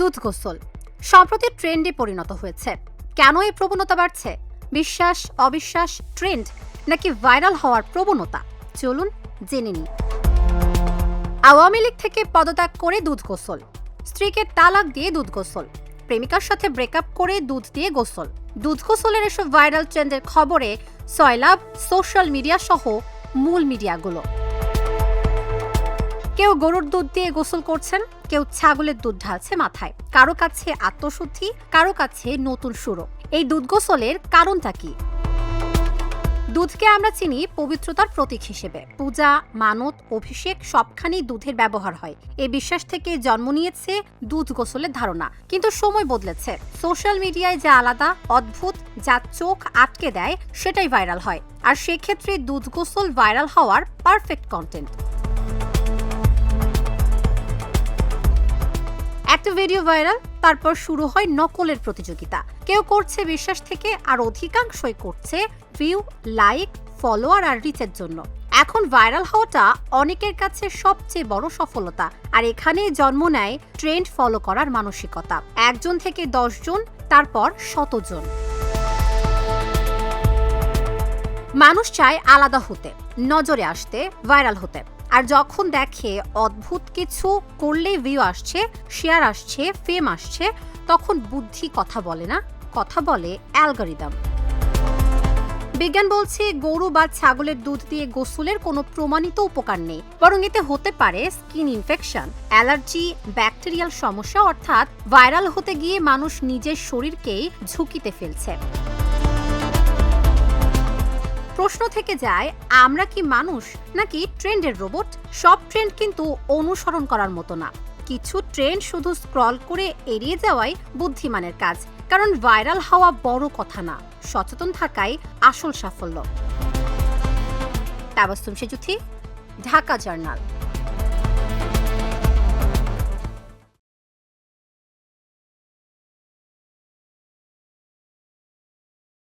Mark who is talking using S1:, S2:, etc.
S1: দুধ গোসল সম্প্রতি ট্রেন্ডে পরিণত হয়েছে। কেন এই প্রবণতা বাড়ছে? বিশ্বাস, অবিশ্বাস, ট্রেন্ড নাকি ভাইরাল হওয়ার প্রবণতা? চলুন জেনে নিই। আওয়ামী লীগ থেকে পদত্যাগ করে দুধ গোসল, স্ত্রীকে তালাক দিয়ে দুধ গোসল, প্রেমিকার সাথে ব্রেকআপ করে দুধ দিয়ে গোসল। দুধ গোসলের এসব ভাইরাল ট্রেন্ডের খবরে সয়লাভ সোশ্যাল মিডিয়া সহ মূল মিডিয়াগুলো। কেউ গরুর দুধ দিয়ে গোসল করছেন, কেউ ছাগলের দুধ ঢালছে মাথায়। কারো কাছে আত্মশুদ্ধি, কারো কাছে নতুন শুরু। এই দুধ গোসলের কারণটা কি? দুধকে আমরা চিনি পবিত্রতার প্রতীক হিসেবে। পূজা, মানত, অভিষেক সবখানেই দুধের ব্যবহার হয়। এই বিশ্বাস থেকে জন্ম নিয়েছে দুধ গোসলের ধারণা। কিন্তু সময় বদলেছে। সোশ্যাল মিডিয়ায় যা আলাদা, অদ্ভুত, যা চোখ আটকে দেয়, সেটাই ভাইরাল হয়। আর সেক্ষেত্রে দুধ গোসল ভাইরাল হওয়ার পারফেক্ট কন্টেন্ট। একটা ভিডিও ভাইরাল, তারপর শুরু হয় নকলের প্রতিযোগিতা। কেউ করছে বিশ্বাস থেকে, আর অধিকাংশই করছে ভিউ, লাইক, ফলোয়ার আর রিচের জন্য। এখন ভাইরাল হওয়াটা অনেকের কাছে সবচেয়ে বড় সফলতা। আর এখানে জন্ম নেয় ট্রেন্ড ফলো করার মানসিকতা। 1 জন থেকে 10 জন, তারপর 100 জন। মানুষ চায় আলাদা হতে, নজরে আসতে, ভাইরাল হতে। আর যখন দেখে অদ্ভুত কিছু করলেই ভিউ আসছে, শেয়ার আসছে, ফেম আসছে, তখন বুদ্ধি কথা বলে না, কথা বলে অ্যালগরিদম। বিজ্ঞান বলছে গরু বা ছাগলের দুধ দিয়ে গোসলের কোনো প্রমাণিত উপকার নেই, বরং এতে হতে পারে স্কিন ইনফেকশন, অ্যালার্জি, ব্যাকটেরিয়াল সমস্যা। অর্থাৎ ভাইরাল হতে গিয়ে মানুষ নিজের শরীরকেই ঝুঁকিতে ফেলছে। প্রশ্ন থেকে যায়, আমরা কি মানুষ নাকি ট্রেন্ডের রোবট? সব ট্রেন্ড কিন্তু অনুসরণ করার মতো না। কিছু ট্রেন্ড শুধু স্ক্রল করে এড়িয়ে যাওয়াই বুদ্ধিমানের কাজ। কারণ ভাইরাল হওয়া বড় কথা না, সচেতন থাকাই আসল সাফল্য। তাবাসসুম সেজুথি, ঢাকা জার্নাল।